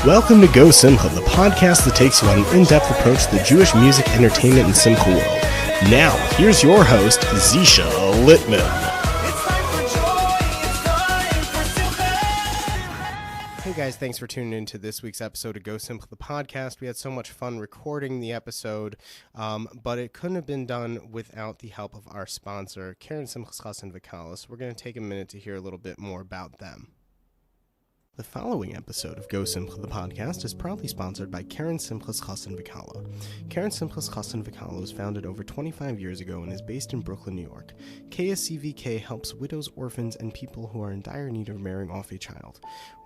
Welcome to GoSimcha, the podcast that takes you on an in-depth approach to the Jewish music, entertainment, and simcha world. Now, here's your host, Zeesha Littman. Hey guys, thanks for tuning in to this week's episode of GoSimcha, the podcast. We had so much fun recording the episode, but it couldn't have been done without the help of our sponsor, Keren Simchas Chassan V'Kalos. We're going to take a minute to hear a little bit more about them. The following episode of GoSimcha, the podcast, is proudly sponsored by Keren Simchas Chassan V'Kala. Keren Simchas Chassan V'Kala was founded over 25 years ago and is based in Brooklyn, New York. KSCVK helps widows, orphans, and people who are in dire need of marrying off a child.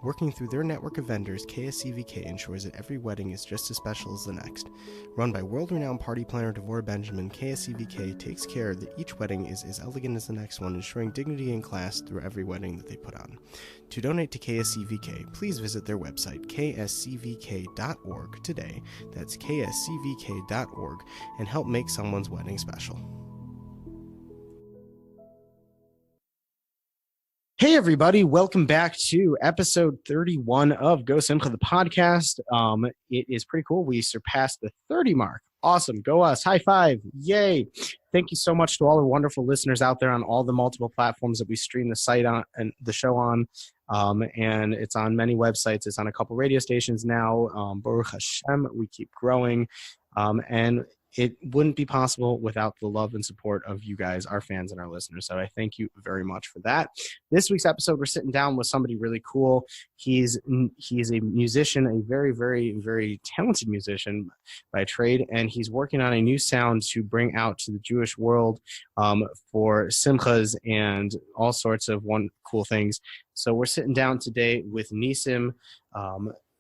Working through their network of vendors, KSCVK ensures that every wedding is just as special as the next. Run by world-renowned party planner Devorah Benjamin, KSCVK takes care that each wedding is as elegant as the next one, ensuring dignity and class through every wedding that they put on. To donate to KSCVK, please visit their website, kscvk.org, today. That's kscvk.org, and help make someone's wedding special. Hey everybody, welcome back to episode 31 of GoSimcha, the podcast. It is pretty cool. We surpassed the 30 mark. Awesome. Go us. High five. Yay. Thank you so much to all the wonderful listeners out there on all the multiple platforms that we stream the site on and the show on. And it's on many websites. It's on a couple radio stations now. Baruch Hashem, we keep growing. And it wouldn't be possible without the love and support of you guys, our fans and our listeners. So I thank you very much for that. This week's episode, we're sitting down with somebody really cool. He's a musician, a very, very, very talented musician by trade, and he's working on a new sound to bring out to the Jewish world for simchas and all sorts of cool things. So we're sitting down today with Nissim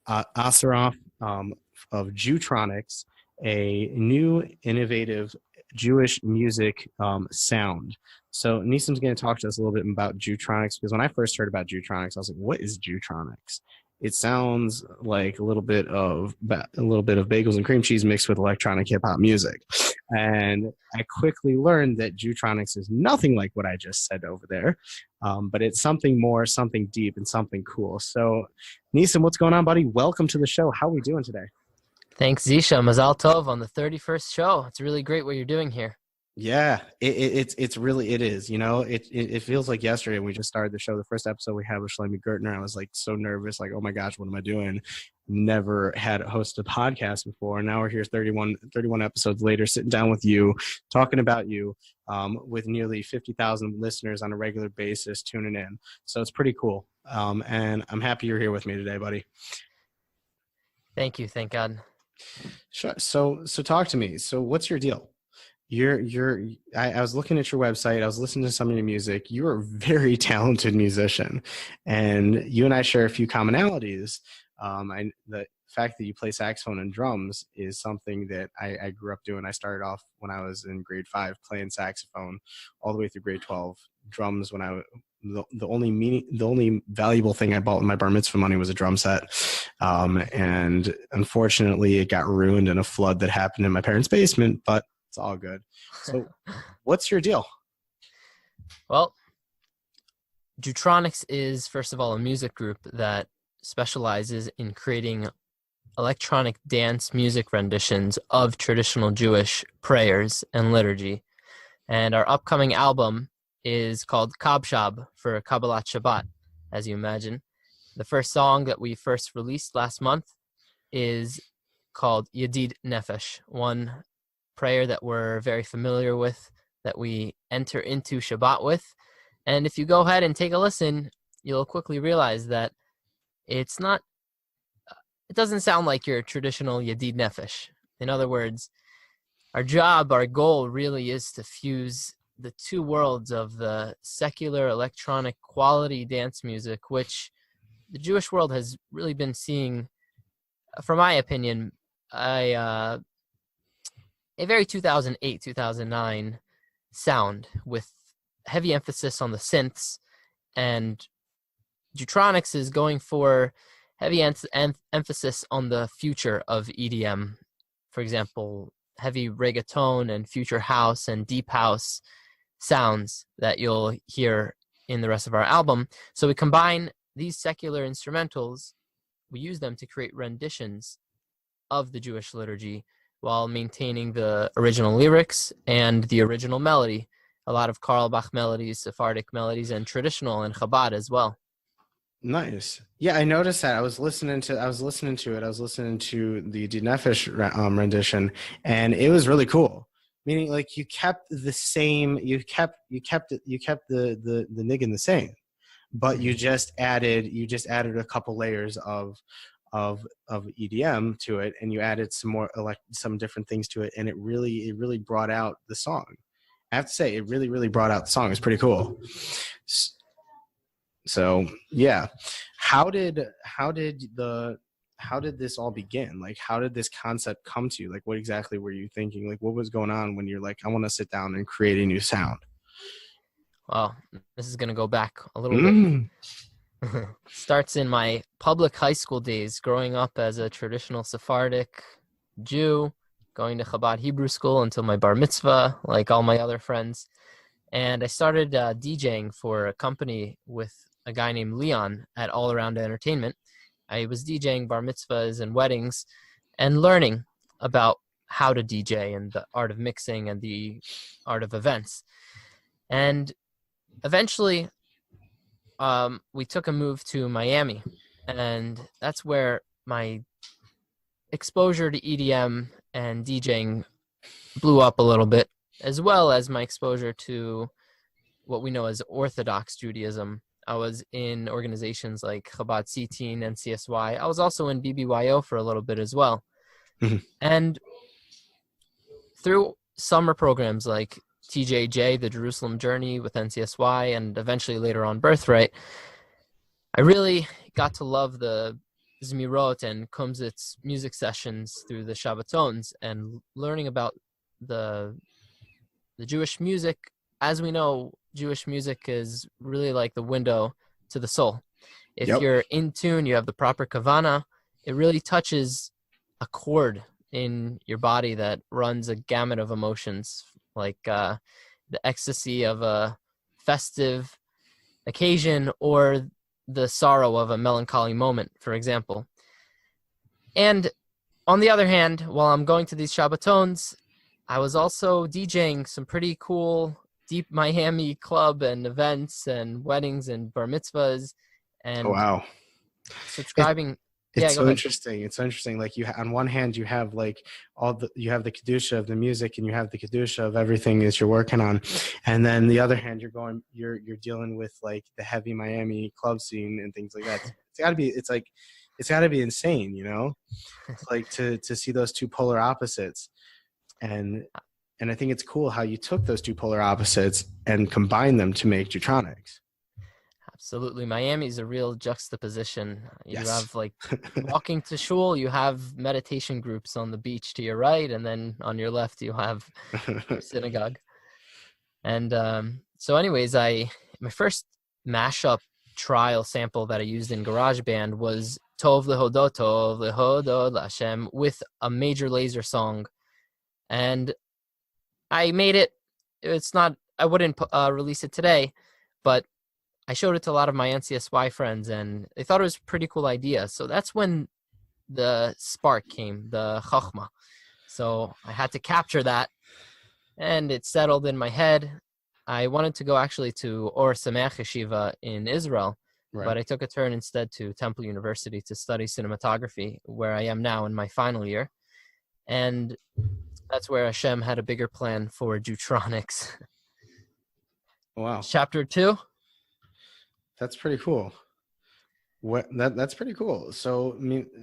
Asaroff of Jewtronix, a new innovative Jewish music sound. So Nissim's going to talk to us a little bit about Jewtronix, because when I first heard about Jewtronix, I was like, what is Jewtronix? It sounds like a little bit of bagels and cream cheese mixed with electronic hip hop music. And I quickly learned that Jewtronix is nothing like what I just said over there, but it's something more, something deep, and something cool. So Nissim, what's going on, buddy? Welcome to the show. How are we doing today? Thanks, Zeesha. Mazal Tov on the 31st show. It's really great what you're doing here. Yeah, it's really, it is. You know, it feels like yesterday when we just started the show. The first episode we had with Shlomi Gertner, I was like so nervous, like, oh my gosh, what am I doing? Never had hosted a podcast before. Now we're here 31 episodes later, sitting down with you, talking about you, with nearly 50,000 listeners on a regular basis tuning in. So it's pretty cool. And I'm happy you're here with me today, buddy. Thank you. Thank God. Sure. So talk to me. So what's your deal? I was looking at your website. I was listening to some of your music. You're a very talented musician, and you and I share a few commonalities. The fact that you play saxophone and drums is something that I grew up doing. I started off when I was in grade 5 playing saxophone all the way through grade 12. Drums the only valuable thing I bought with my bar mitzvah money was a drum set. And unfortunately it got ruined in a flood that happened in my parents' basement, but it's all good. So what's your deal? Well, Jewtronix is, first of all, a music group that specializes in creating electronic dance music renditions of traditional Jewish prayers and liturgy. And our upcoming album is called Kabshab, for Kabbalat Shabbat, as you imagine. The first song that we first released last month is called Yedid Nefesh, one prayer that we're very familiar with, that we enter into Shabbat with. And if you go ahead and take a listen, you'll quickly realize that it doesn't sound like your traditional Yedid Nefesh. In other words, our goal really is to fuse the two worlds of the secular electronic quality dance music, which the Jewish world has really been seeing, from my opinion, a very 2008, 2009 sound with heavy emphasis on the synths, and Jewtronix is going for heavy emphasis on the future of EDM. For example, heavy reggaeton and future house and deep house sounds that you'll hear in the rest of our album. So we combine these secular instrumentals we use them to create renditions of the Jewish liturgy while maintaining the original lyrics and the original melody. A lot of Carlebach melodies, Sephardic melodies, and traditional in Chabad as well. Nice. Yeah, I noticed that. I was listening to it. I was listening to the Di Nefesh rendition, and it was really cool. Meaning, like, you kept the same. You kept the niggin the same, but you just added a couple layers of EDM to it, and you added some different things to it, and it really brought out the song. I have to say, it really brought out the song. It's pretty cool. So yeah, how did this all begin? Like, how did this concept come to you? Like, what exactly were you thinking? Like, what was going on when you're like, I want to sit down and create a new sound? Well, this is going to go back a little bit. Starts in my public high school days, growing up as a traditional Sephardic Jew, going to Chabad Hebrew school until my bar mitzvah, like all my other friends. And I started DJing for a company with a guy named Leon at All Around Entertainment. I was DJing bar mitzvahs and weddings and learning about how to DJ and the art of mixing and the art of events. And eventually, we took a move to Miami, and that's where my exposure to EDM and DJing blew up a little bit, as well as my exposure to what we know as Orthodox Judaism. I was in organizations like Chabad Sitin and CSY. I was also in BBYO for a little bit as well. Mm-hmm. And through summer programs like TJJ, the Jerusalem Journey with NCSY, and eventually later on Birthright, I really got to love the Zmirot and Kumzitz music sessions through the Shabbatons and learning about the Jewish music. As we know, Jewish music is really like the window to the soul. If you're in tune, you have the proper kavana, it really touches a chord in your body that runs a gamut of emotions, like the ecstasy of a festive occasion or the sorrow of a melancholy moment, for example. And on the other hand, while I'm going to these Shabbatons, I was also DJing some pretty cool deep Miami club and events and weddings and bar mitzvahs and subscribing. It's so interesting. It's so interesting. Like, on one hand, you have like you have the kedusha of the music, and you have the kedusha of everything that you're working on, and then the other hand, you're dealing with like the heavy Miami club scene and things like that. It's gotta be insane, you know, like to see those two polar opposites, and I think it's cool how you took those two polar opposites and combined them to make Jewtronix. Absolutely. Miami is a real juxtaposition. You have like walking to shul, you have meditation groups on the beach to your right, and then on your left you have your synagogue. And so anyways, my first mashup trial sample that I used in GarageBand was Tov Lehodot Lashem with a Major Lazer song. And I made it. I wouldn't release it today, but I showed it to a lot of my NCSY friends, and they thought it was a pretty cool idea. So that's when the spark came, the chachma. So I had to capture that, and it settled in my head. I wanted to go actually to Or Sameach Yeshiva in Israel, but I took a turn instead to Temple University to study cinematography, where I am now in my final year. And that's where Hashem had a bigger plan for Jewtronix. Wow. Chapter 2. That's pretty cool. That's pretty cool. So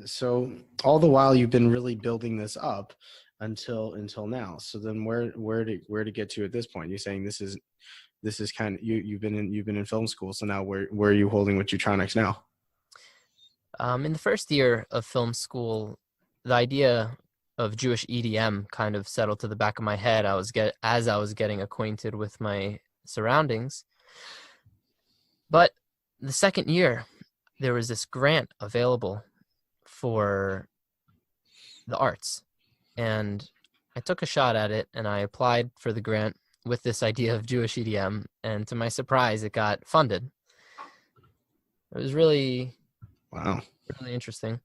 so all the while you've been really building this up until now. So then where to get to at this point? You're saying this is kind of you've been in film school. So now where are you holding with Jewtronix now? In the first year of film school, the idea of Jewish EDM kind of settled to the back of my head. As I was getting acquainted with my surroundings. But the second year, there was this grant available for the arts. And I took a shot at it, and I applied for the grant with this idea of Jewish EDM. And to my surprise, it got funded. It was really Wow. Really interesting.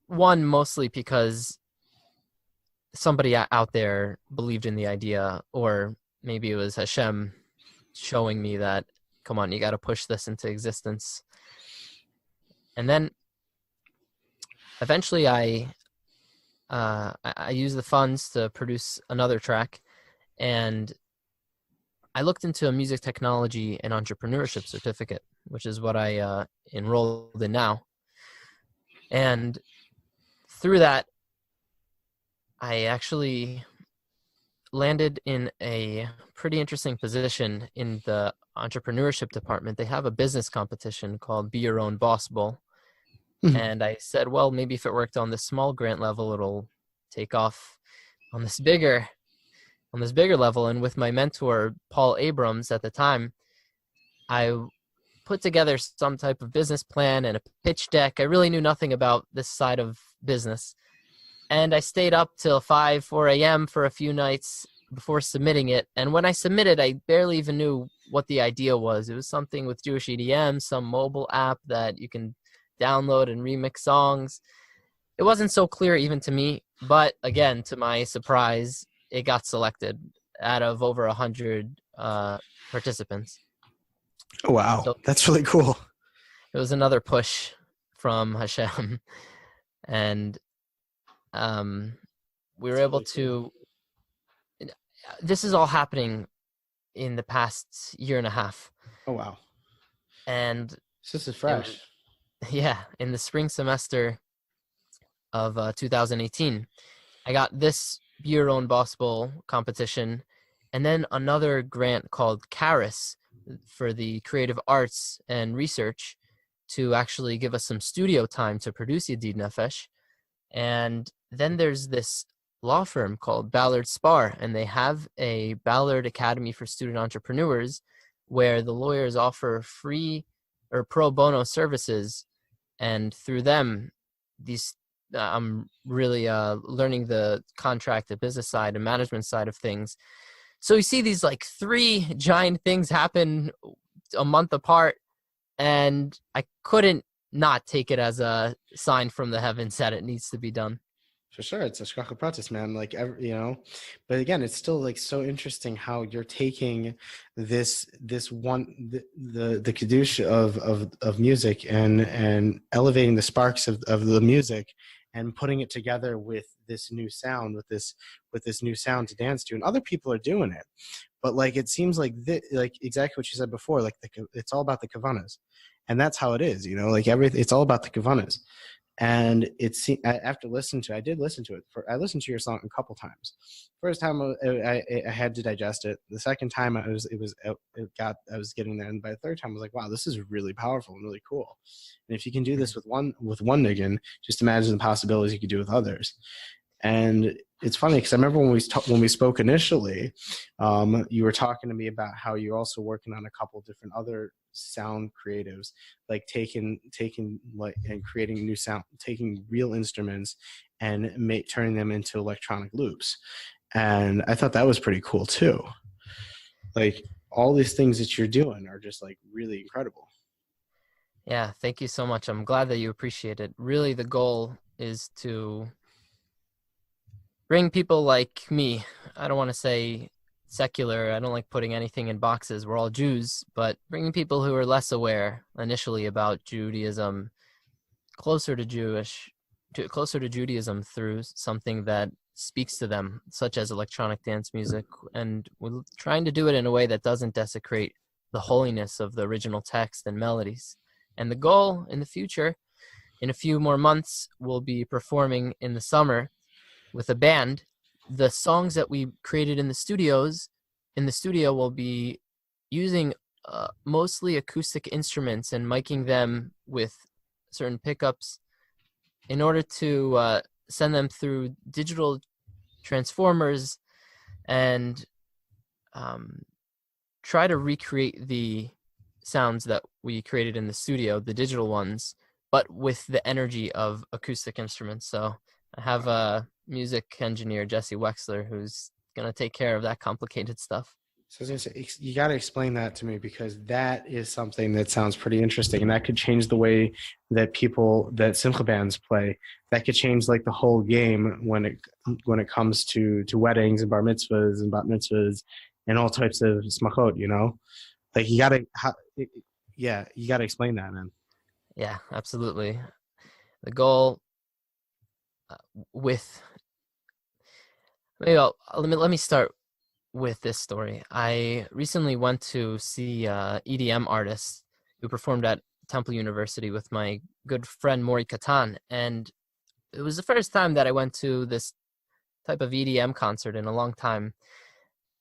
One, mostly because somebody out there believed in the idea, or maybe it was Hashem showing me that, come on, you got to push this into existence. And then eventually I used the funds to produce another track, and I looked into a music technology and entrepreneurship certificate, which is what I enrolled in now. And through that, I actually landed in a pretty interesting position in the entrepreneurship department. They have a business competition called Be Your Own Boss Bowl. And I said, well, maybe if it worked on this small grant level, it'll take off on this bigger level. And with my mentor, Paul Abrams, at the time, I put together some type of business plan and a pitch deck. I really knew nothing about this side of business. And I stayed up till 4 a.m. for a few nights before submitting it. And when I submitted, I barely even knew what the idea was. It was something with Jewish EDM, some mobile app that you can download and remix songs. It wasn't so clear even to me, but again, to my surprise, it got selected out of over 100 participants. Oh, wow. So That's really cool. it was another push from Hashem. And we were able to, this is all happening in the past year and a half. Oh, wow. And This is fresh. yeah, in the spring semester of 2018, I got this Be Your Own Boss Bowl competition, and then another grant called CARIS for the creative arts and research to actually give us some studio time to produce Yedid Nefesh. And then there's this law firm called Ballard Spahr, and they have a Ballard Academy for Student Entrepreneurs where the lawyers offer free or pro bono services, and through them, I'm really learning the contract, the business side, and management side of things. So you see these like 3 giant things happen a month apart, and I couldn't not take it as a sign from the heavens that it needs to be done. For sure, it's a shkacha pratis, man. Like, but again, it's still like so interesting how you're taking this one the kedusha of music and elevating the sparks of the music and putting it together with this new sound, with this new sound to dance to, and other people are doing it. But like, it seems like like exactly what you said before, like it's all about the kavanas, and that's how it is, like everything. It's all about the kavanas. And after listening to it, I listened to your song a couple times. First time I had to digest it. The second time I was getting there, and by the third time I was like, wow, this is really powerful and really cool. And if you can do this with one niggin, just imagine the possibilities you could do with others. And it's funny because I remember when we spoke initially, you were talking to me about how you're also working on a couple different other sound creatives, like taking like and creating new sound, taking real instruments and turning them into electronic loops. And I thought that was pretty cool too. Like, all these things that you're doing are just like really incredible. Yeah, thank you so much. I'm glad that you appreciate it. Really, the goal is to bring people like me. I don't want to say secular. I don't like putting anything in boxes. We're all Jews, but bringing people who are less aware initially about Judaism closer to Judaism through something that speaks to them, such as electronic dance music. And we're trying to do it in a way that doesn't desecrate the holiness of the original text and melodies. And the goal in the future, in a few more months, we'll be performing in the summer with a band. The songs that we created in the studio will be using mostly acoustic instruments and miking them with certain pickups in order to send them through digital transformers and try to recreate the sounds that we created in the studio, the digital ones, but with the energy of acoustic instruments. So I have a music engineer, Jesse Wexler, who's going to take care of that complicated stuff. So I was gonna say, you got to explain that to me because that is something that sounds pretty interesting, and that could change the way that Simcha bands play. That could change like the whole game when it comes to weddings and bar mitzvahs and bat mitzvahs and all types of smachot. Like yeah, you got to explain that, man. Yeah, absolutely. The goal uh, with maybe let me start with this story. I recently went to see EDM artists who performed at Temple University with my good friend Maury Katan, and it was the first time that I went to this type of EDM concert in a long time,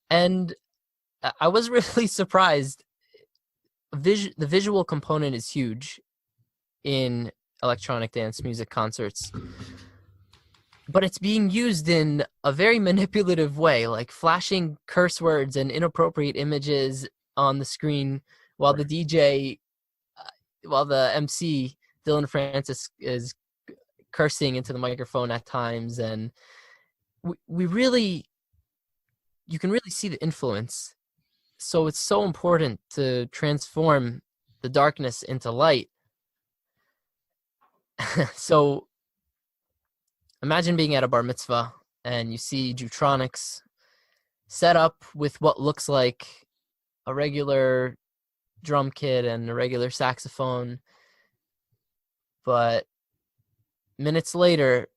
and I was really surprised. The visual component is huge in electronic dance music concerts, but it's being used in a very manipulative way, like flashing curse words and inappropriate images on the screen while the DJ, while the MC, Dylan Francis, is cursing into the microphone at times. And we really, you can really see the influence. So it's so important to transform the darkness into light. So imagine being at a bar mitzvah and you see Jewtronix set up with what looks like a regular drum kit and a regular saxophone, but minutes later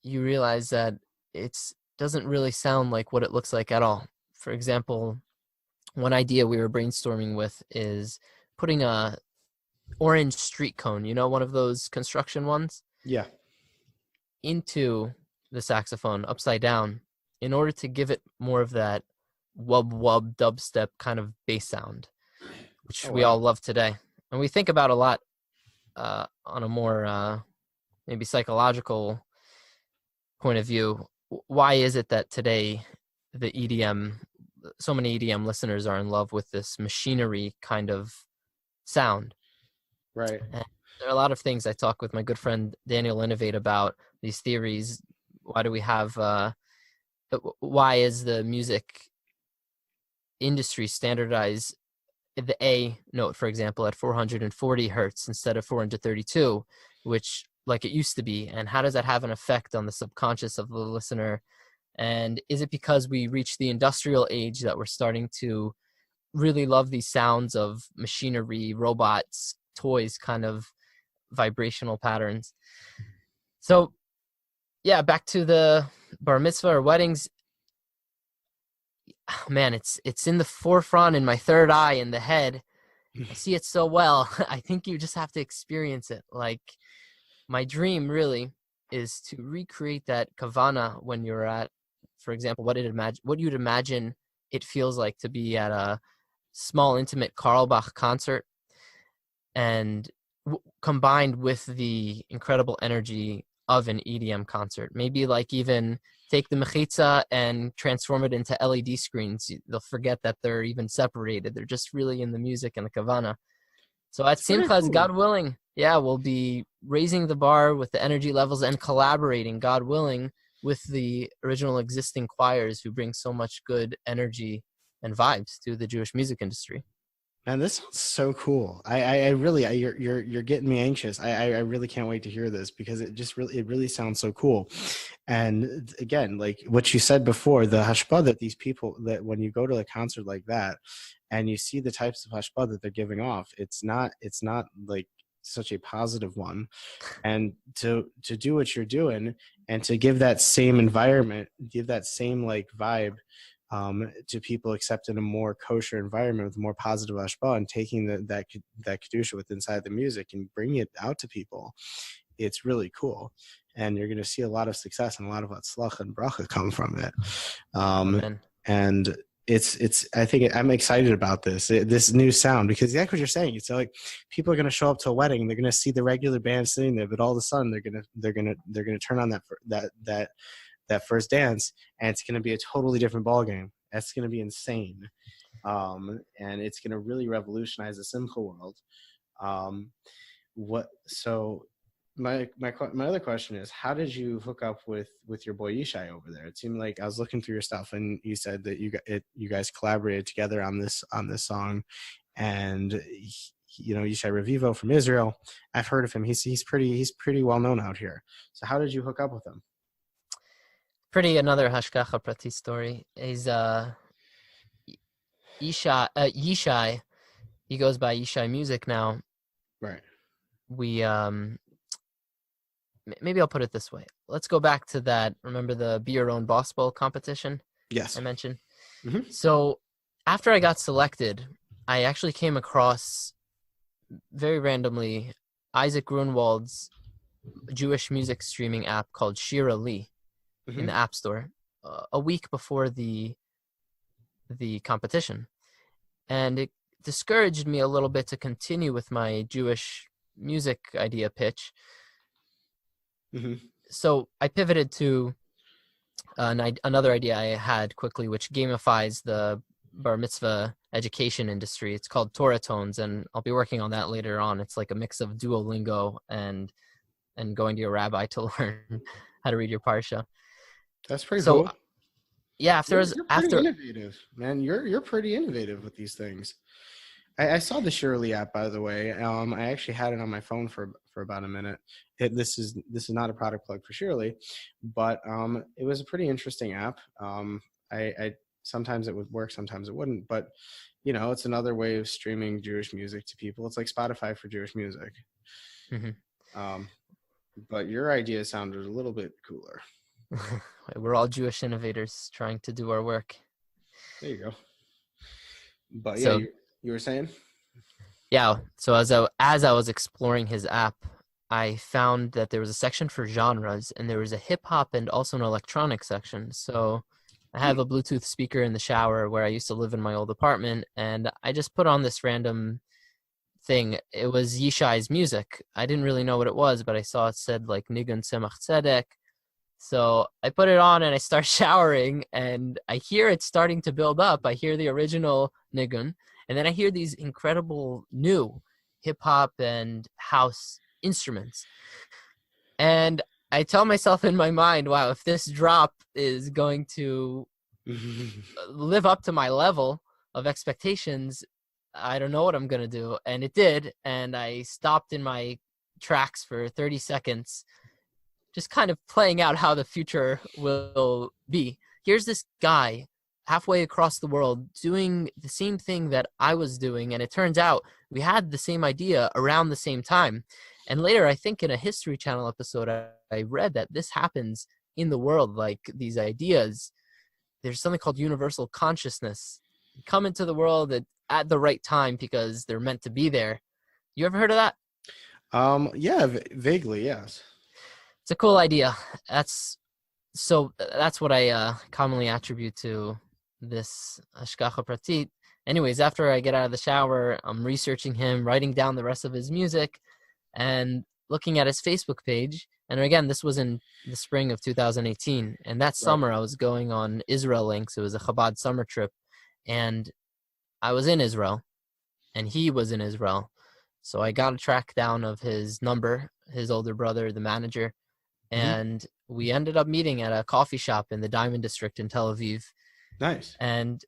you realize that it doesn't really sound like what it looks like at all. For example, one idea we were brainstorming with is putting a orange street cone, one of those construction ones, Yeah. into the saxophone upside down in order to give it more of that wub wub dubstep kind of bass sound, which we all love today. And we think about a lot on a more maybe psychological point of view. Why is it that today so many EDM listeners are in love with this machinery kind of sound? Right. And there are a lot of things I talk with my good friend Daniel Innovate about these theories. Why do we have why is the music industry standardized the A note, for example, at 440 hertz instead of 432, which like it used to be? And how does that have an effect on the subconscious of the listener? And is it because we reached the industrial age that we're starting to really love these sounds of machinery, robots, toys, kind of vibrational patterns? So yeah, back to the bar mitzvah or weddings. Man, it's in the forefront, in my third eye, in the head. I see it so well. I think you just have to experience it. Like, my dream really is to recreate that kavana when you're at, for example, what you'd imagine it feels like to be at a small, intimate Carlbach concert, and combined with the incredible energy of an EDM concert. Maybe like even take the mechitza and transform it into LED screens. They'll forget that they're even separated. They're just really in the music and the kavana. So at Simchas, Cool. God willing, yeah, we'll be raising the bar with the energy levels and collaborating, God willing, with the original existing choirs who bring so much good energy and vibes to the Jewish music industry. Man, this sounds so cool. I really, you're getting me anxious. I really can't wait to hear this because it really sounds so cool. And again, like what you said before, the hashpah that these people, that when you go to a concert like that and you see the types of hashpah that they're giving off, it's not like such a positive one. And to do what you're doing and to give that same environment, give that same like vibe to people, except in a more kosher environment with more positive hashpah, and taking that kedusha with inside the music and bringing it out to people, it's really cool. And you're going to see a lot of success and a lot of atzlacha and bracha come from it. And I think I'm excited about this new sound, because like what you're saying, it's like people are going to show up to a wedding and they're going to see the regular band sitting there, but all of a sudden they're going to turn on that first dance, and it's going to be a totally different ball game. That's going to be insane. And it's going to really revolutionize the simcha world. So my other question is, how did you hook up with your boy Yishai over there? It seemed like I was looking through your stuff, and you said that you guys collaborated together on this song, and Yishai Revivo from Israel. I've heard of him. He's pretty well known out here. So how did you hook up with him? Pretty another Hashgacha Prati story. He's Yishai. He goes by Yishai Music now. Right. We maybe I'll put it this way. Let's go back to that. Remember the Be Your Own Boss Bowl competition Yes. I mentioned? Mm-hmm. So after I got selected, I actually came across very randomly Isaac Grunwald's Jewish music streaming app called Shira Lee in the App Store a week before the competition. And it discouraged me a little bit to continue with my Jewish music idea pitch. Mm-hmm. So I pivoted to another idea I had quickly, which gamifies the bar mitzvah education industry. It's called Torah Tones, and I'll be working on that later on. It's like a mix of Duolingo and going to your rabbi to learn how to read your parsha. That's pretty cool. Yeah, you're pretty innovative, man. You're pretty innovative with these things. I saw the Shirley app, by the way. I actually had it on my phone for about a minute. This is not a product plug for Shirley, but it was a pretty interesting app. I sometimes it would work, sometimes it wouldn't, but it's another way of streaming Jewish music to people. It's like Spotify for Jewish music. Mm-hmm. But your idea sounded a little bit cooler. We're all Jewish innovators trying to do our work. There you go. But so, yeah, you were saying? Yeah. So as I was exploring his app, I found that there was a section for genres, and there was a hip hop and also an electronic section. So I have a Bluetooth speaker in the shower where I used to live in my old apartment, and I just put on this random thing. It was Yishai's music. I didn't really know what it was, but I saw it said like Nigun Semach Tzedek. So I put it on and I start showering, and I hear it starting to build up. I hear the original Nigun, and then I hear these incredible new hip hop and house instruments. And I tell myself in my mind, wow, if this drop is going to live up to my level of expectations, I don't know what I'm going to do. And it did. And I stopped in my tracks for 30 seconds, just kind of playing out how the future will be. Here's this guy halfway across the world doing the same thing that I was doing. And it turns out we had the same idea around the same time. And later, I think in a History Channel episode, I read that this happens in the world, like these ideas. There's something called universal consciousness. Come into the world at the right time because they're meant to be there. You ever heard of that? Yeah, vaguely, yes. It's a cool idea. That's what I commonly attribute to this Hashgacha Pratit. Anyways, after I get out of the shower, I'm researching him, writing down the rest of his music, and looking at his Facebook page. And again, this was in the spring of 2018. And that summer, I was going on Israel Links. It was a Chabad summer trip. And I was in Israel, and he was in Israel. So I got a track down of his number, his older brother, the manager. And we ended up meeting at a coffee shop in the Diamond District in Tel Aviv. Nice. And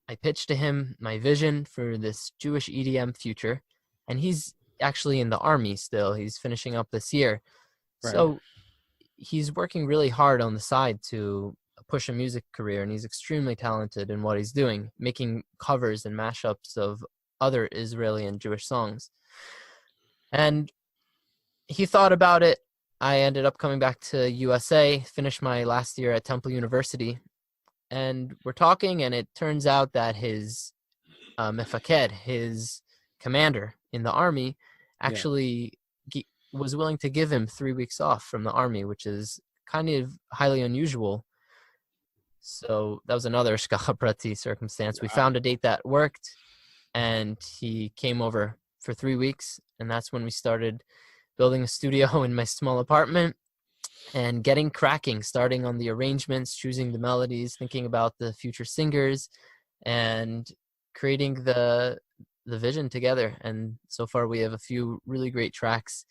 I pitched to him my vision for this Jewish EDM future. And he's actually in the army still. He's finishing up this year. Right. So he's working really hard on the side to push a music career. And he's extremely talented in what he's doing, making covers and mashups of other Israeli and Jewish songs. And he thought about it. I ended up coming back to USA, finished my last year at Temple University, and we're talking, and it turns out that his mefaked, his commander in the army, actually was willing to give him 3 weeks off from the army, which is kind of highly unusual. So that was another Hashgacha Prati circumstance. We found a date that worked, and he came over for 3 weeks, and that's when we started building a studio in my small apartment and getting cracking, starting on the arrangements, choosing the melodies, thinking about the future singers, and creating the vision together. And so far we have a few really great tracks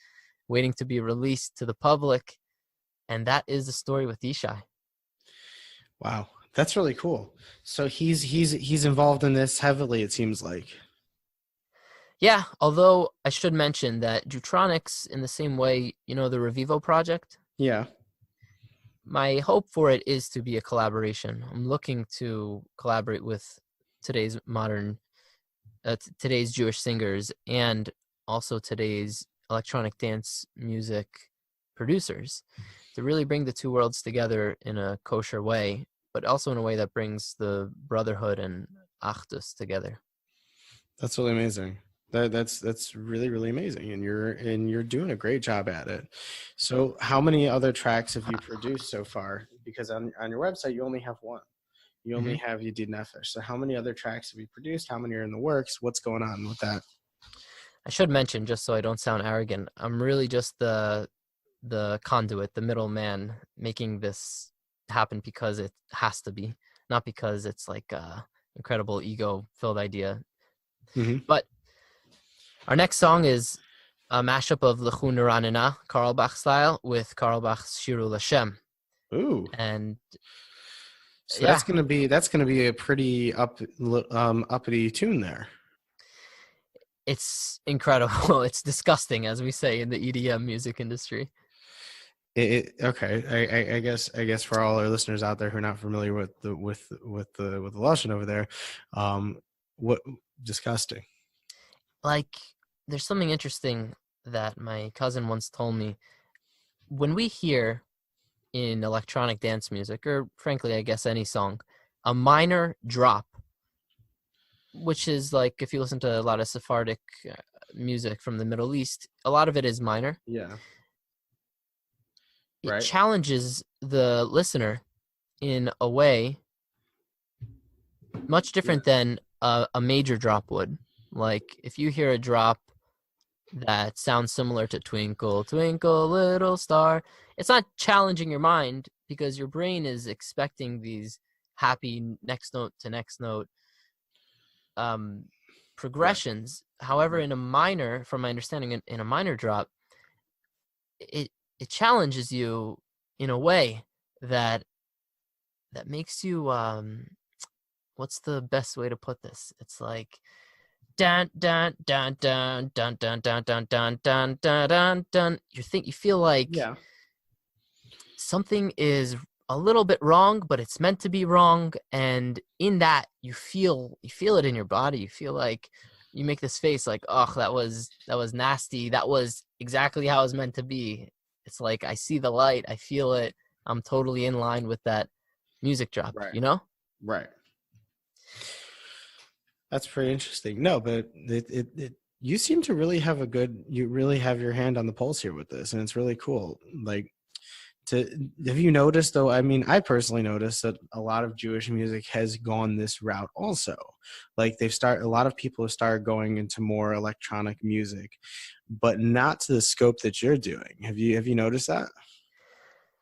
waiting to be released to the public. And that is the story with Yishai. Wow, that's really cool. So he's involved in this heavily, it seems like. Yeah, although I should mention that Jewtronix, in the same way, the Revivo project, Yeah. my hope for it is to be a collaboration. I'm looking to collaborate with today's today's Jewish singers and also today's electronic dance music producers to really bring the two worlds together in a kosher way, but also in a way that brings the brotherhood and achdus together. That's really amazing. That's really, really amazing, and you're doing a great job at it. So how many other tracks have you produced so far? Because on your website you only have one. You only have You Did Nefesh. So how many other tracks have you produced? How many are in the works? What's going on with that? I should mention, just so I don't sound arrogant, I'm really just the conduit, the middleman, making this happen because it has to be, not because it's like a incredible ego-filled idea. But our next song is a mashup of Lechu Nuranina, Carlbach style, with Carlbach's Shiru Lashem. Ooh. And so that's gonna be a pretty uppity tune there. It's incredible. It's disgusting, as we say in the EDM music industry. Okay. I guess for all our listeners out there who are not familiar with the lashon over there, what disgusting? Like, there's something interesting that my cousin once told me. When we hear in electronic dance music, or frankly, I guess any song, a minor drop, which is like if you listen to a lot of Sephardic music from the Middle East, a lot of it is minor. Yeah. It challenges the listener in a way much different than a major drop would. Like if you hear a drop that sounds similar to Twinkle, Twinkle, Little Star, it's not challenging your mind because your brain is expecting these happy next note to next note progressions. However, in a minor, from my understanding, in a minor drop, it challenges you in a way that makes you what's the best way to put this? It's like dun dun dun dun dun dun dun dun dun dun dun dun dun. You feel like something is a little bit wrong, but it's meant to be wrong, and in that you feel it in your body. You feel like you make this face like, oh, that was nasty. That was exactly how it was meant to be. It's like I see the light, I feel it. I'm totally in line with that music drop, Right. That's pretty interesting. No, but you seem to really have you really have your hand on the pulse here with this, and it's really cool. Like, have you noticed though? I mean, I personally noticed that a lot of Jewish music has gone this route also. Like a lot of people have started going into more electronic music, but not to the scope that you're doing. Have you noticed that?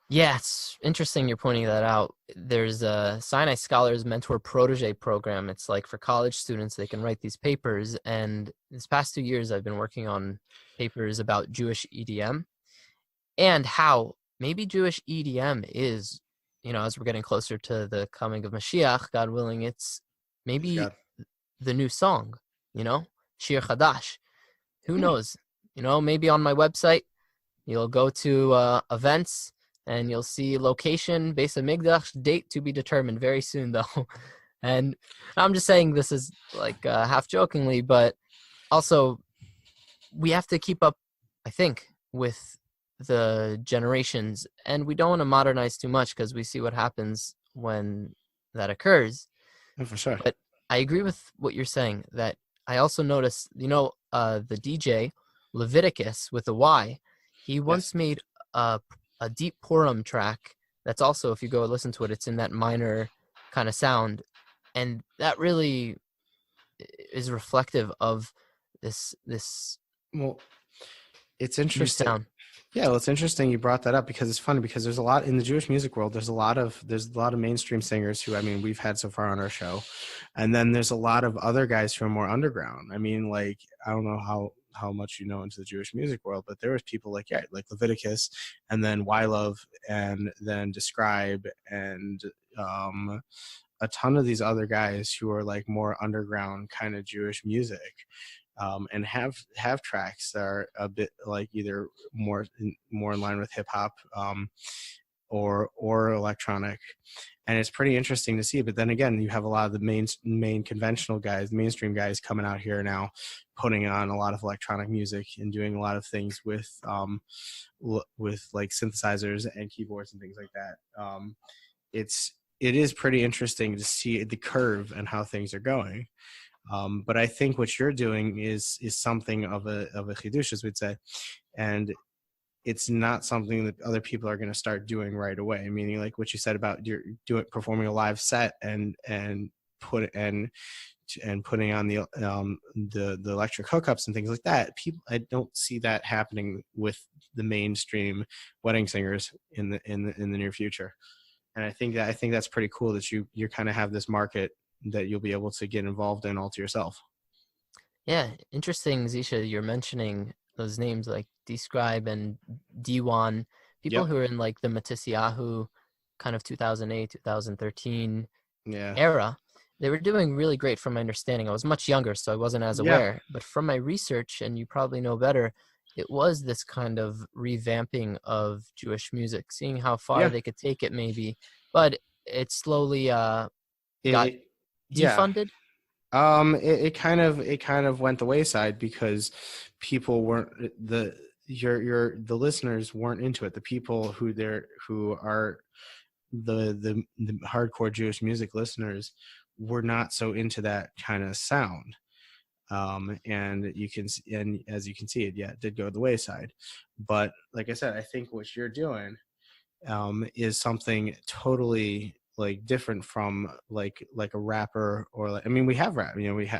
Yeah, it's interesting you're pointing that out. There's a Sinai Scholars Mentor Protege program. It's like for college students, they can write these papers. And this past 2 years, I've been working on papers about Jewish EDM and how maybe Jewish EDM is, as we're getting closer to the coming of Mashiach, God willing, it's maybe the new song, Shir Chadash. Who knows? Maybe on my website, you'll go to events, and you'll see location, Beis HaMikdash, date to be determined very soon, though. And I'm just saying this is like half jokingly, but also we have to keep up, I think, with the generations. And we don't want to modernize too much because we see what happens when that occurs. Oh, for sure. But I agree with what you're saying, that I also noticed, the DJ, Leviticus with a Y, he once made a deep Purim track that's also, if you go listen to it, it's in that minor kind of sound, and that really is reflective of this well, it's interesting. Sound. Yeah, well, it's interesting you brought that up because it's funny because there's a lot in the Jewish music world. There's a lot of mainstream singers who, I mean, we've had so far on our show, and then there's a lot of other guys who are more underground. I mean, like, I don't know how much you know into the Jewish music world, but there was people like Leviticus, and then Love, and then Describe, and a ton of these other guys who are like more underground kind of Jewish music, and have tracks that are a bit like either more in line with hip hop, or electronic, and it's pretty interesting to see. But then again, you have a lot of the main conventional guys, mainstream guys, coming out here now, putting on a lot of electronic music and doing a lot of things with like synthesizers and keyboards and things like that. It is pretty interesting to see the curve and how things are going. But I think what you're doing is something of a chidush, as we'd say, and it's not something that other people are going to start doing right away. Meaning, like what you said about performing a live set and putting on the electric hookups and things like that. I don't see that happening with the mainstream wedding singers in the near future. And I think that's pretty cool that you kind of have this market that you'll be able to get involved in all to yourself. Yeah, interesting, Zeesha. You're mentioning those names like Describe and D1, people Yep. who are in like the Matisyahu kind of 2008, 2013 Yeah. era. They were doing really great from my understanding. I was much younger, so I wasn't as aware. But from my research, and you probably know better, it was this kind of revamping of Jewish music, seeing how far they could take it maybe. But it slowly got defunded. It kind of went the wayside because people weren't the listeners weren't into it. The people who are the hardcore Jewish music listeners were not so into that kind of sound. And as you can see, it did go to the wayside. But like I said, I think what you're doing is something totally like different from like a rapper, or like, I mean, we have rap,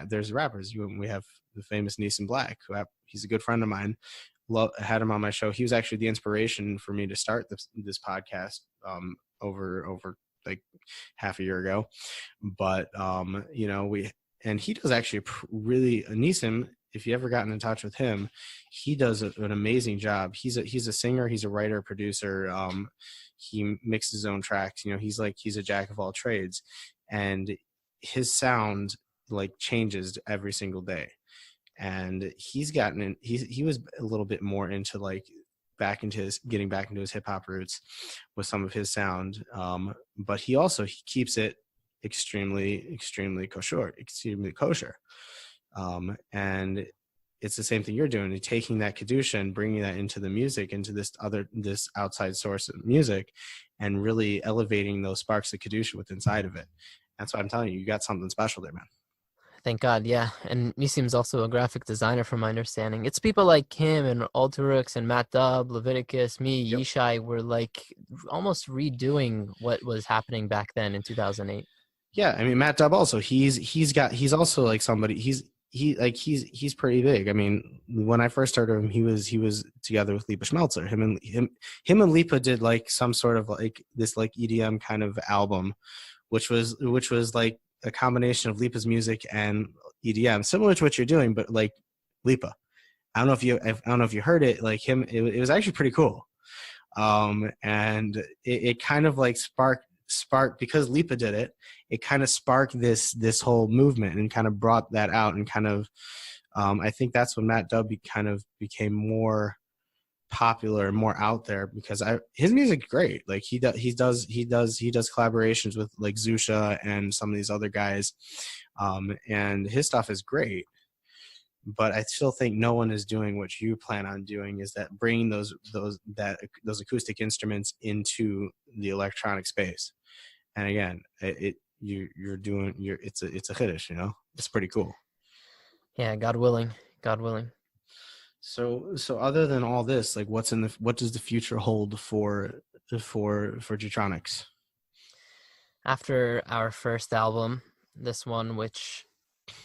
there's rappers. We have the famous Nissim Black, he's a good friend of mine. Had him on my show. He was actually the inspiration for me to start this podcast over like half a year ago. But he does actually really, Nissim, if you ever gotten in touch with him, he does an amazing job. He's a singer, he's a writer, producer. He mixes his own tracks. He's a jack of all trades, and his sound like changes every single day. And he's gotten in. He was a little bit more into like getting back into his hip hop roots with some of his sound. But he keeps it extremely kosher. And it's the same thing you're doing. You're taking that kedusha and bringing that into the music, into this outside source of music, and really elevating those sparks of kedusha within inside of it. That's why I'm telling you, you got something special there, man. Thank God, yeah. And Nissim's also a graphic designer, from my understanding. It's people like him and Alterux and Matt Dubb, Leviticus, me, Yishai were like almost redoing what was happening back then in 2008. Yeah, I mean, Matt Dubb also, he's also like somebody, he's pretty big. I mean, when I first started him, he was together with Lipa Schmelzer. Him and Lipa did like some sort of like this like EDM kind of album, which was like a combination of Lipa's music and EDM, similar to what you're doing, but like Lipa. I don't know if you heard it. Like him, it was actually pretty cool. And it kind of like sparked because Lipa did it. It kind of sparked this whole movement and kind of brought that out, and kind of I think that's when Matt Dubb kind of became more popular and more out there, because his music's great. Like he does collaborations with like Zeesha and some of these other guys, and his stuff is great. But I still think no one is doing what you plan on doing, is that bringing those acoustic instruments into the electronic space. And again, it's a chiddush, it's pretty cool. Yeah, God willing. So other than all this, like what does the future hold for Jewtronix? After our first album, this one, which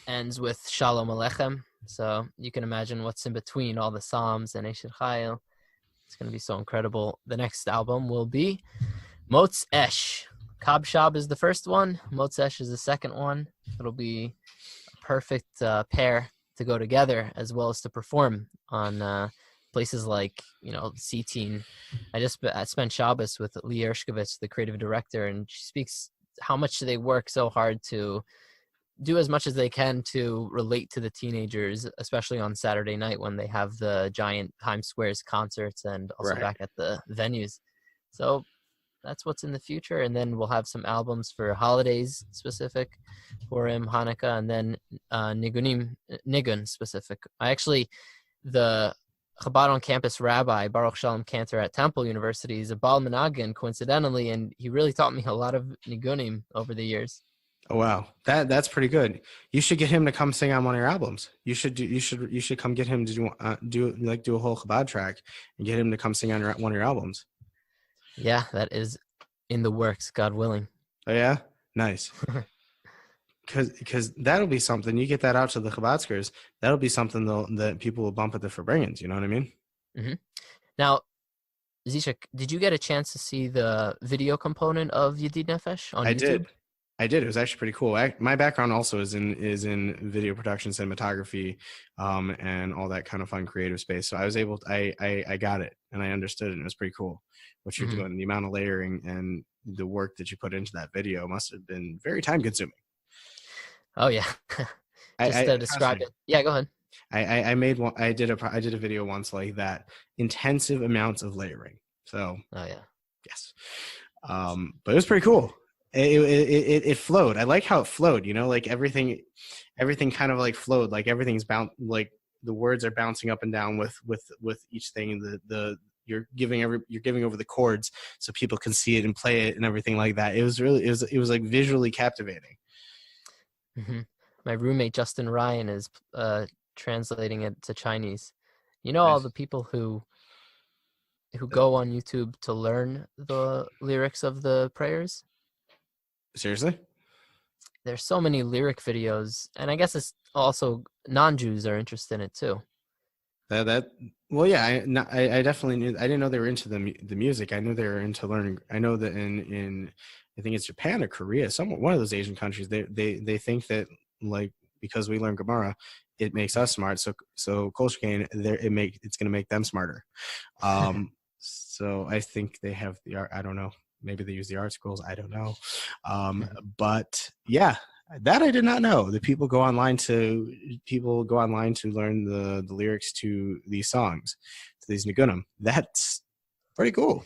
ends with Shalom Aleichem, so you can imagine what's in between all the Psalms and Eshet Chayil. It's going to be so incredible. The next album will be Motz Esh. Kab Shab is the first one. Motz Esh is the second one. It'll be a perfect pair to go together as well as to perform on places like, C-Teen. I spent Shabbos with Lee Ershkovitz, the creative director, and she speaks how much they work so hard to do as much as they can to relate to the teenagers, especially on Saturday night when they have the giant Times Square's concerts and also Right. back at the venues. So that's what's in the future. And then we'll have some albums for holidays specific, Purim, Hanukkah, and then Nigun specific. The Chabad on campus rabbi, Baruch Shalom Cantor at Temple University, is a Baal Menagin, coincidentally, and he really taught me a lot of Nigunim over the years. Oh wow, that's pretty good. You should get him to come sing on one of your albums. You should come get him to do a whole Chabad track and get him to come sing on one of your albums. Yeah, that is in the works, God willing. Oh yeah, nice. Because that'll be something. You get that out to the Chabadskers, that'll be something that people will bump at the Farbrengens. You know what I mean? Mm-hmm. Now, Zeesha, did you get a chance to see the video component of Yedid Nefesh on YouTube? I did. It was actually pretty cool. My background also is in video production, cinematography, and all that kind of fun creative space. So I was able to, I got it and I understood it, and it was pretty cool what you're doing. The amount of layering and the work that you put into that video must have been very time consuming. Oh yeah. Just to describe it. Yeah, go ahead. I made one. I did a video once like that. Intensive amounts of layering. So. Oh yeah. Yes. But it was pretty cool. It flowed. I like how it flowed, like everything kind of like flowed, like everything's like the words are bouncing up and down with each thing. You're giving over the chords so people can see it and play it and everything like that. It was like visually captivating. Mm-hmm. My roommate Justin Ryan is translating it to Chinese. All the people who go on YouTube to learn the lyrics of the prayers. Seriously? There's so many lyric videos, and I guess it's also non-Jews are interested in it too. Well, yeah, I definitely knew. I didn't know they were into the music. I knew they were into learning. I know that in I think it's Japan or Korea, one of those Asian countries, they think that like because we learn Gemara, it makes us smart. So Kol Shekain, it's going to make them smarter. So I think they have the art. I don't know. Maybe they use the art schools. I don't know. But yeah, that I did not know. That people go online to learn the lyrics to these songs, to these nigunim. That's pretty cool.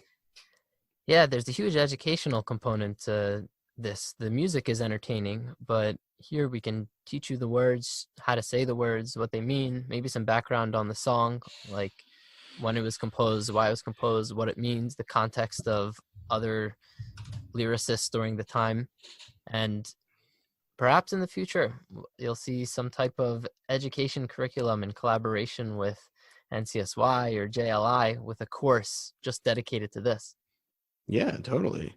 Yeah, there's a huge educational component to this. The music is entertaining, but here we can teach you the words, how to say the words, what they mean, maybe some background on the song, like when it was composed, why it was composed, what it means, the context of other lyricists during the time. And perhaps in the future, you'll see some type of education curriculum in collaboration with NCSY or JLI with a course just dedicated to this. Yeah, totally.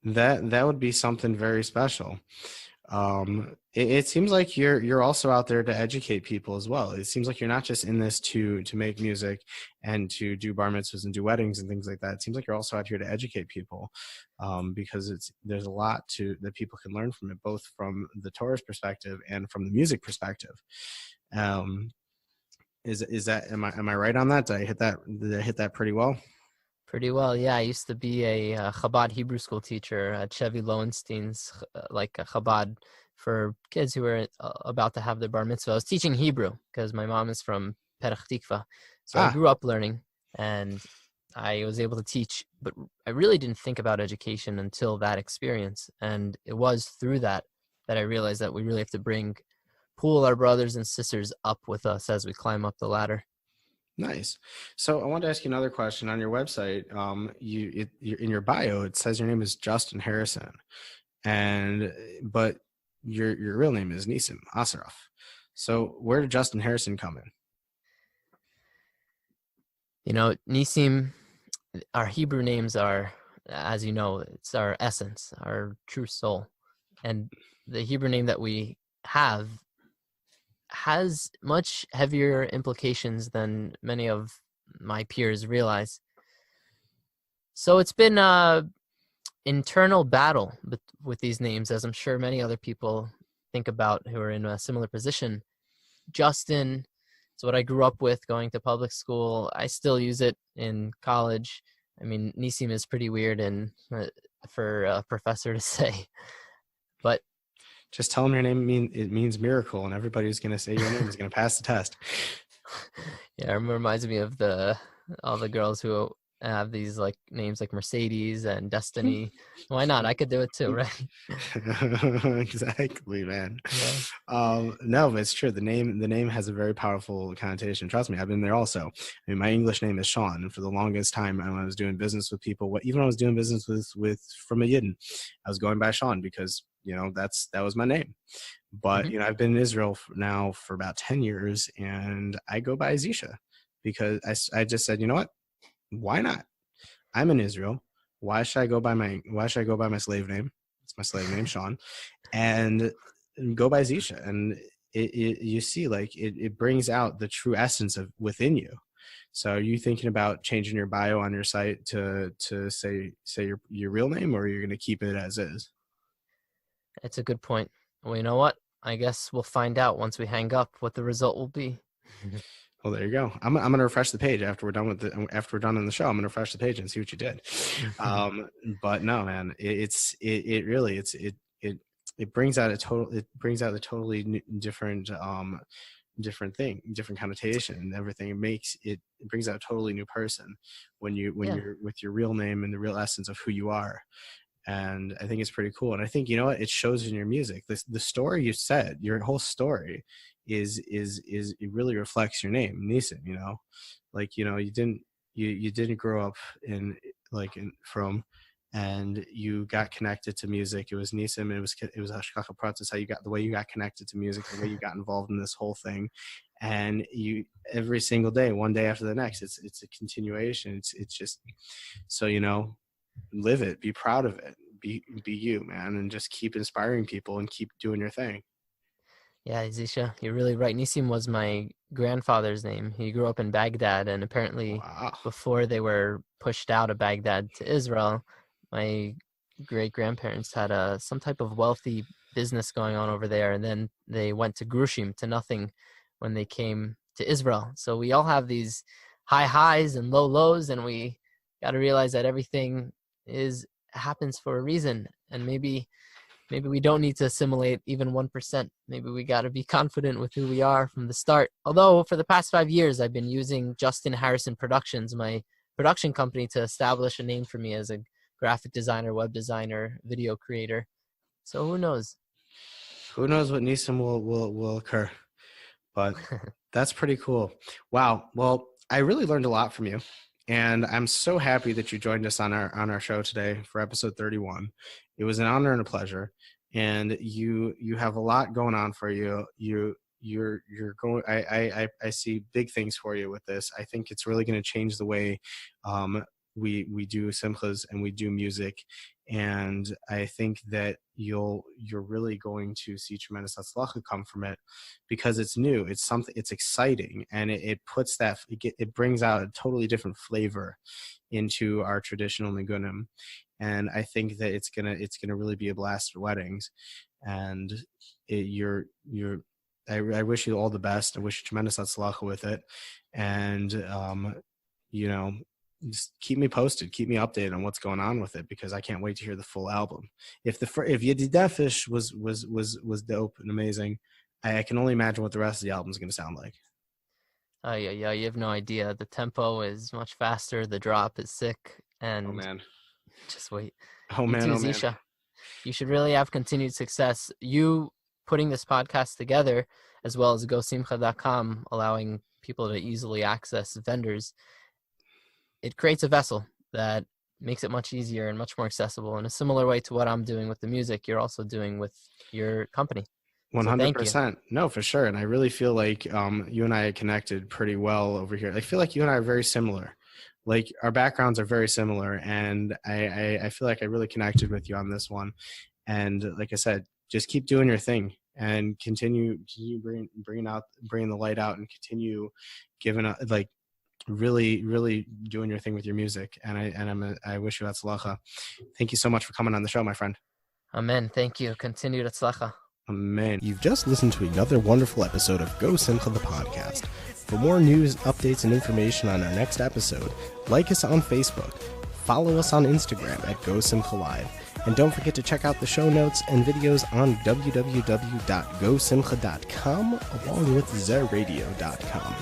That would be something very special. It seems like you're also out there to educate people as well. It seems like you're not just in this to make music and to do bar mitzvahs and do weddings and things like that. It seems like you're also out here to educate people, because there's a lot that people can learn from it, both from the Torah's perspective and from the music perspective. Is that am I right on that? Did I hit that pretty well? Pretty well, yeah. I used to be a Chabad Hebrew school teacher at Chevy Lowenstein's, like a Chabad for kids who were about to have their bar mitzvah. I was teaching Hebrew because my mom is from Petach Tikva. So I grew up learning, and I was able to teach, but I really didn't think about education until that experience. And it was through that I realized that we really have to pull our brothers and sisters up with us as we climb up the ladder. Nice. So I wanted to ask you another question. On your website, in your bio, it says your name is Justin Harrison, but your real name is Nissim Asaraf. So where did Justin Harrison come in? Nissim, our Hebrew names are, as you know, it's our essence, our true soul. And the Hebrew name that we have has much heavier implications than many of my peers realize. So it's been an internal battle with these names, as I'm sure many other people think about who are in a similar position. Justin. It's what I grew up with going to public school. I still use it in college. I mean, Nissim is pretty weird and for a professor to say, but Just tell them your name means miracle, and everybody's going to say your name is going to pass the test. yeah, it reminds me of all the girls who have these like names like Mercedes and Destiny. Why not? I could do it too, right? Exactly, man. Yeah. No, but it's true. The name has a very powerful connotation. Trust me, I've been there also. I mean, my English name is Sean, and for the longest time, when I was doing business with people, even when I was doing business with from a Yidden, I was going by Sean because that was my name. But I've been in Israel now for about 10 years, and I go by Zeesha because I just said, you know what? Why not? I'm in Israel. Why should I go by my slave name? It's my slave name, Sean, and go by Zeesha. And you see, like it brings out the true essence of within you. So are you thinking about changing your bio on your site to say your real name, or you're going to keep it as is? It's a good point. Well, you know what? I guess we'll find out once we hang up what the result will be. Well, there you go. I'm gonna refresh the page after we're done on the show. I'm gonna refresh the page and see what you did. But no, man, it really brings out a totally different different connotation and everything. It brings out a totally new person when you're with your real name and the real essence of who you are. And I think it's pretty cool. And I think, it shows in your music. The story you said, your whole story is it really reflects your name, Nissim. You didn't grow up and you got connected to music. It was Nissim, and it was Hashgacha Pratis, how the way you got connected to music, the way you got involved in this whole thing. And you, every single day, one day after the next, it's a continuation. It's just, so, live it, be proud of it, be you, man, and just keep inspiring people and keep doing your thing. Yeah, Zeesha, you're really right. Nissim was my grandfather's name. He grew up in Baghdad, and apparently Wow. before they were pushed out of Baghdad to Israel, my great-grandparents had some type of wealthy business going on over there, and then they went to Grushim, to nothing, when they came to Israel. So we all have these high highs and low lows, and we got to realize that everything happens for a reason, and maybe we don't need to assimilate even 1%. Maybe we got to be confident with who we are from the start. Although for the past 5 years, I've been using Justin Harrison Productions, my production company, to establish a name for me as a graphic designer, web designer, video creator. So who knows? Who knows what Nissim will occur? But that's pretty cool. Wow. Well, I really learned a lot from you. And I'm so happy that you joined us on our show today for episode 31. It was an honor and a pleasure. And you have a lot going on for you. You're going. I see big things for you with this. I think it's really going to change the way we do simchas and we do music. And I think that you're really going to see tremendous hatzlacha come from it, because it's new, it's exciting, and it brings out a totally different flavor into our traditional nigunim. And I think that it's gonna really be a blast for weddings. And I wish you all the best. I wish you tremendous hatzlacha with it. And just keep me posted, keep me updated on what's going on with it, because I can't wait to hear the full album. If Yedidefish was dope and amazing, I can only imagine what the rest of the album is going to sound like. Oh yeah, you have no idea. The tempo is much faster. The drop is sick, and Oh man, just wait. oh You man, too, oh man. Zeesha. You should really have continued success. You putting this podcast together, as well as GoSimcha.com, allowing people to easily access vendors, it creates a vessel that makes it much easier and much more accessible in a similar way to what I'm doing with the music. You're also doing with your company. So thank you. 100%. No, for sure. And I really feel like you and I are connected pretty well over here. I feel like you and I are very similar. Like our backgrounds are very similar, and I feel like I really connected with you on this one. And like I said, just keep doing your thing and continue bringing the light out, and continue giving up, like really doing your thing with your music. And I wish you hatzlacha. Thank you so much for coming on the show, my friend. Amen. Thank you. Continued hatzlacha. Amen. You've just listened to another wonderful episode of GoSimcha the podcast. For more news, updates, and information on our next episode, like us on Facebook, follow us on Instagram at GoSimcha Live, and don't forget to check out the show notes and videos on www.gosimcha.com along with zeradio.com.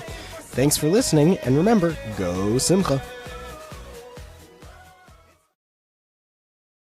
Thanks for listening, and remember, Go Simcha!